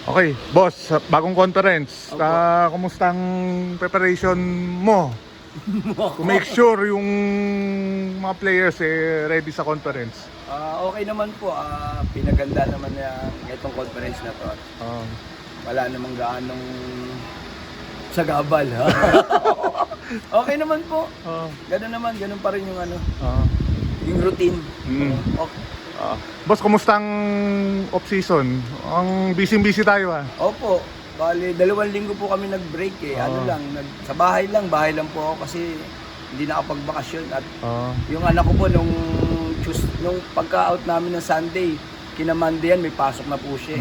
Okay, boss, bagong conference. Opo. Kumusta ang preparation mo? To make sure yung mga players ready sa conference. Okay naman po. Pinaganda naman na itong conference na to. Ah, Wala namang gaanong sagabal. Ha? Okay naman po. ah, Ganun pa rin yung ah, yung routine. mm. Okay. Boss, kumusta ang off-season? Ang busy-busy tayo Opo. Bali, 2 linggo po kami nag-break eh. Sa bahay lang po ako kasi hindi nakapagbakasyon. At yung anak ko po nung pagka-out namin ng Sunday, kina Monday yan, may pasok na po siya.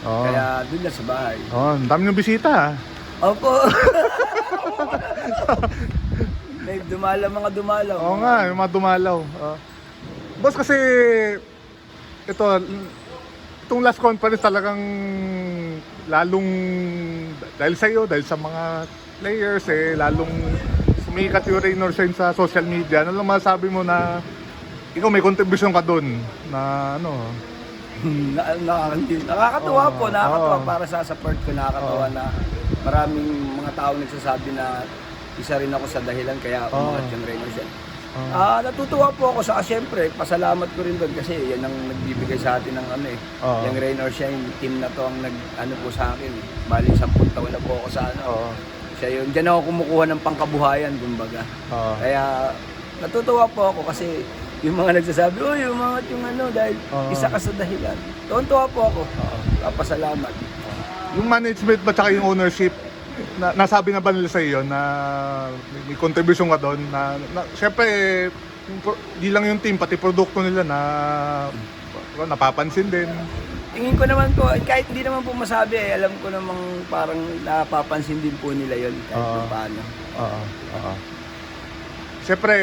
Kaya doon na sa bahay. Ang dami ng bisita. Opo. May mga dumalaw. Oo nga, yung mga dumalaw. Boss, kasi itong last conference talagang lalong dahil sa iyo, dahil sa mga players lalong sumikat yung Rain or Shine sa social media. Ano lang masasabi mo na ikaw may contribution ka doon na Nakakatuwa po, para sa support ko, nakakatuwa na maraming mga tao nagsasabi na isa rin ako sa dahilan kaya umangat yung Rain or Shine. Natutuwa po ako siyempre, pasalamat ko rin doon kasi yan ang nagbibigay sa atin ng yung Rain or Shine team na to ang po sa akin. Bali 10 taon na po ako sa siya yun. Diyan ako kumukuha ng pangkabuhayan, kumbaga. Kaya natutuwa po ako kasi yung mga nagsasabi, umangat yung dahil isa ka sa dahilan. Tuwan-tuwa po ako. Pasalamat. yung management ba tsaka yung ownership, nasabi na ba nila sa iyo na may contribution ka doon na syempre di lang yung team pati produkto nila na napapansin din. Tingin ko naman po, kahit hindi naman po masabi alam ko namang parang napapansin din po nila yun kahit paano. Syempre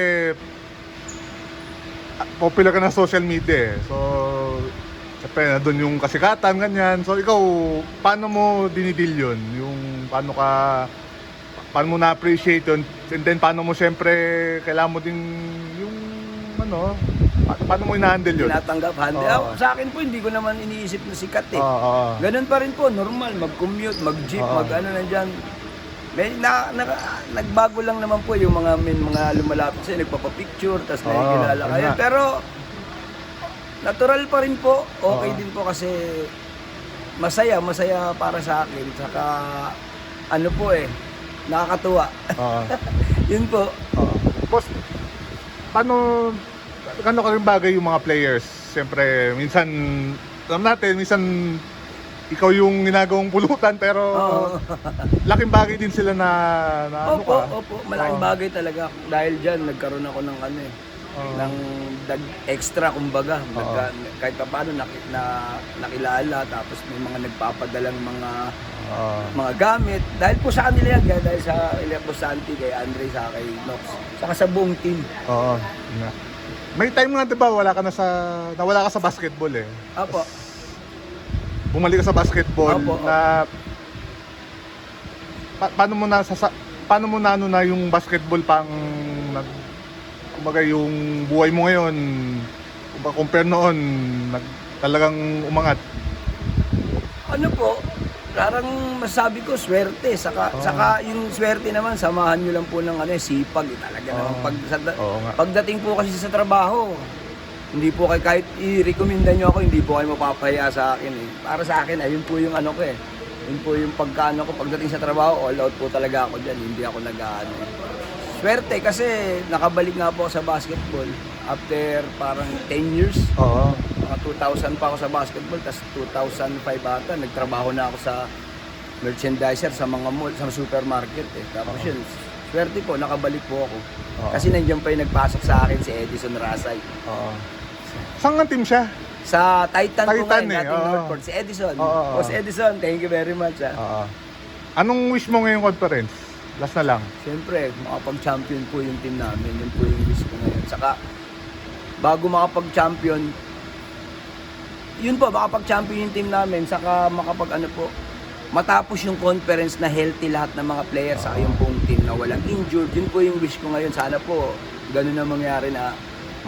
popular ka na social media so syempre na doon yung kasikatan, ganyan. So ikaw, paano mo dinidil yun? Yung paano mo na-appreciate yun? And then paano mo syempre, kailangan mo din yung paano mo ina-handle yun? Tinatanggap, sa akin po, hindi ko naman iniisip na sikat eh. Ganun pa rin po, normal, mag-commute, mag-jeep, na dyan. May nagbago lang naman po yung mga lumalapit sa'yo, nagpapapicture, tapos nakikilala kayo. Pero natural pa rin po, okay din po kasi masaya para sa akin. Saka nakakatuwa. Yun po. Boss, paano ka rin bagay yung mga players? Siyempre, minsan, alam natin, minsan ikaw yung ginagawang pulutan pero laking bagay din sila na Opo, malaking bagay talaga. Dahil dyan, nagkaroon ako ng ng extra kumbaga. Kahit pa paano nakilala, tapos may mga nagpapadalang mga gamit. Dahil po sa kanila yan, dahil sa Boss Santi, kay Andre, sa kay Nox, saka sa buong team. May time nga 'di ba nawala ka sa basketball eh. Opo. Bumalik ka sa basketball na paano mo na yung basketball kumbaga yung buhay mo ngayon compare noon talagang umangat. Parang masabi ko swerte, saka yung swerte naman samahan niyo lang po ng sipag talaga naman pagdating po kasi sa trabaho. Hindi po kahit i-recommenda niyo ako, hindi po kayo mapapahiya sa akin eh. Para sa akin ayun po yung Yun po yung ko pagdating sa trabaho, all out po talaga ako diyan, hindi ako swerte kasi nakabalik nga po ako sa basketball after parang 10 years. Mga 2000 pa ako sa basketball, tapos 2005 ata, nagtrabaho na ako sa merchandiser sa mga mall, sa supermarket eh. Tapos yun, swerte po, nakabalik po ako. Kasi nandiyan pa yung nagpasok sa akin si Edison Rasay. Saan nga team siya? Sa Titan po ngayon, dating Northport, si Edison. Boss Edison, thank you very much. Anong wish mo ngayong conference? Last na lang. Siyempre, makapag-champion po yung team namin. Yun po yung wish ko ngayon. Saka, bago makapag-champion, makapag-champion yung team namin. Saka matapos yung conference na healthy lahat ng mga players sa yung buong team na walang injured. Yun po yung wish ko ngayon. Sana po, ganun na mangyari na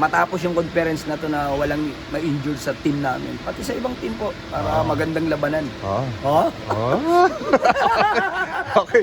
matapos yung conference na to na walang ma-injured sa team namin. Pati sa ibang team po, para magandang labanan. Ah. Oh? Ah. Okay.